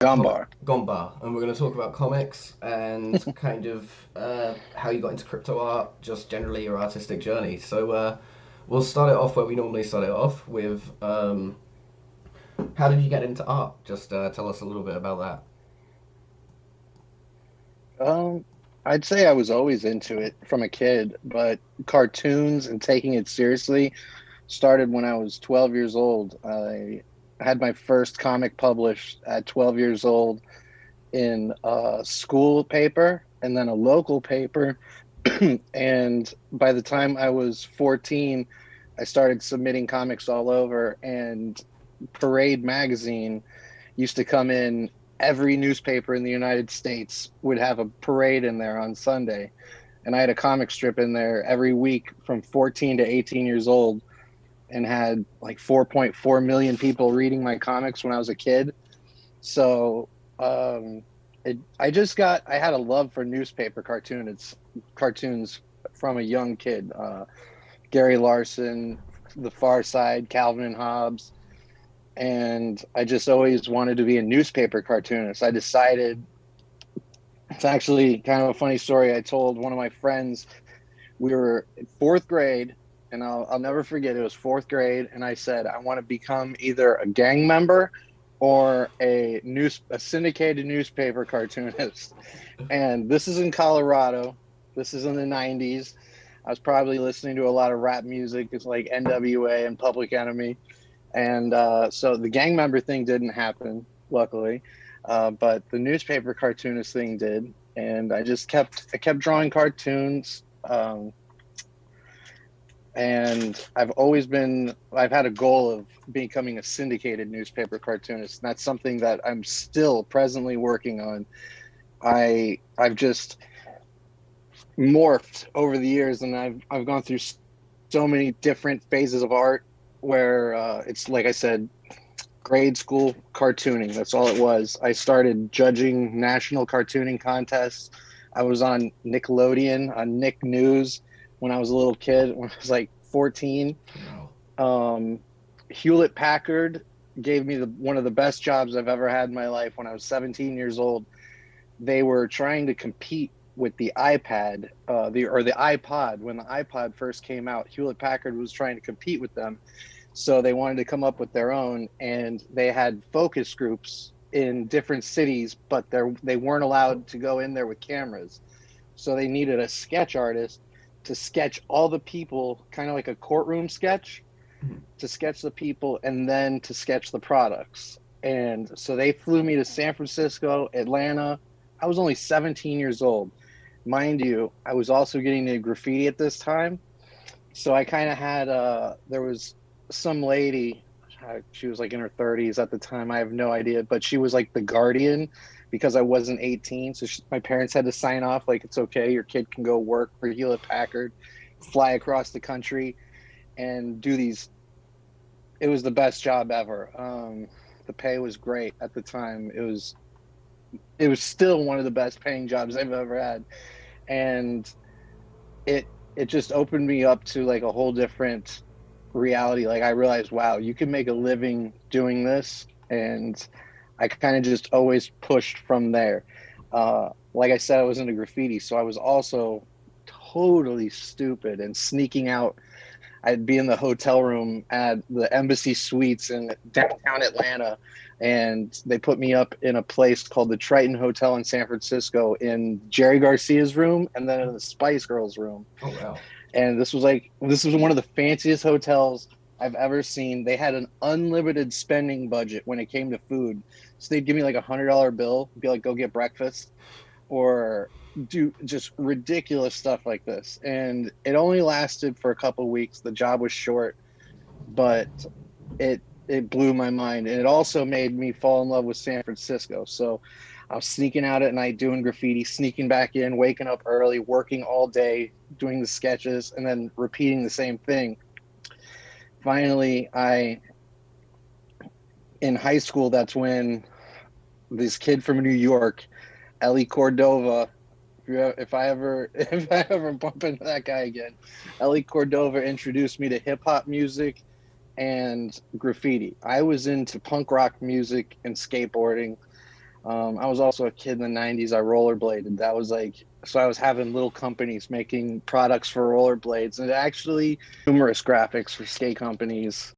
Gombar. Gombar, and we're going to talk about comics and kind of how you got into crypto art, just generally your artistic journey. So we'll start it off where we normally start it off with how did you get into art? Just tell us a little bit about that. Um, I'd say I was always into it from a kid, but cartoons and taking it seriously started when I was 12 years old. I had my first comic published at 12 years old in a school paper and then a local paper. And by the time I was 14, I started submitting comics all over, and Parade magazine used to come in. Every newspaper in the United States would have a parade in there on Sunday. And I had a comic strip in there every week from 14 to 18 years old, and had like 4.4 million people reading my comics when I was a kid. So um, I had a love for newspaper cartoons from a young kid. Gary Larson, The Far Side, Calvin and Hobbes, and I just always wanted to be a newspaper cartoonist. I decided, it's actually kind of a funny story. I told one of my friends, we were in fourth grade, and I'll never forget, it was fourth grade, and I said, I want to become either a gang member or a syndicated newspaper cartoonist. And this is in Colorado. This is in the 90s. I was probably listening to a lot of rap music. It's like NWA and Public Enemy. And so the gang member thing didn't happen, luckily, but the newspaper cartoonist thing did. And I kept drawing cartoons, and I've had a goal of becoming a syndicated newspaper cartoonist. And that's something that I'm still presently working on. I've just morphed over the years, and I've gone through so many different phases of art where it's like I said, grade school cartooning. That's all it was. I started judging national cartooning contests. I was on Nickelodeon, on Nick News, when I was a little kid, when I was like 14. Wow. Um, Hewlett Packard gave me one of the best jobs I've ever had in my life when I was 17 years old. They were trying to compete with the iPad, the iPod. When the iPod first came out, Hewlett Packard was trying to compete with them. So they wanted to come up with their own, and they had focus groups in different cities, but they weren't allowed to go in there with cameras. So they needed a sketch artist to sketch all the people, kind of like a courtroom sketch, to sketch the people and then to sketch the products. And so they flew me to San Francisco, Atlanta. I was only 17 years old. Mind you, I was also getting into graffiti at this time. So I kind of had there was some lady, she was like in her 30s at the time. I have no idea, but she was like the guardian because I wasn't 18. So my parents had to sign off like, it's okay, your kid can go work for Hewlett Packard, fly across the country and do these. It was the best job ever. The pay was great at the time. It was still one of the best paying jobs I've ever had, and it just opened me up to like a whole different reality. Like I realized, wow, you can make a living doing this, and I kind of just always pushed from there. Like I said, I was into graffiti, so I was also totally stupid and sneaking out. I'd be in the hotel room at the Embassy Suites in downtown Atlanta, and they put me up in a place called the Triton Hotel in San Francisco in Jerry Garcia's room and then in the Spice Girls room. Oh wow. And this was one of the fanciest hotels I've ever seen. They had an unlimited spending budget when it came to food. So they'd give me like $100 bill, be like, go get breakfast, or do just ridiculous stuff like this. And it only lasted for a couple of weeks. The job was short, but it blew my mind. And it also made me fall in love with San Francisco. So I was sneaking out at night doing graffiti, sneaking back in, waking up early, working all day, doing the sketches, and then repeating the same thing. Finally, I in high school, that's when this kid from New York, Ellie Cordova, if I ever bump into that guy again, Ellie Cordova introduced me to hip hop music and graffiti. I was into punk rock music and skateboarding. I was also a kid in the 90s. I rollerbladed. That was like, so I was having little companies making products for rollerblades and actually numerous graphics for skate companies.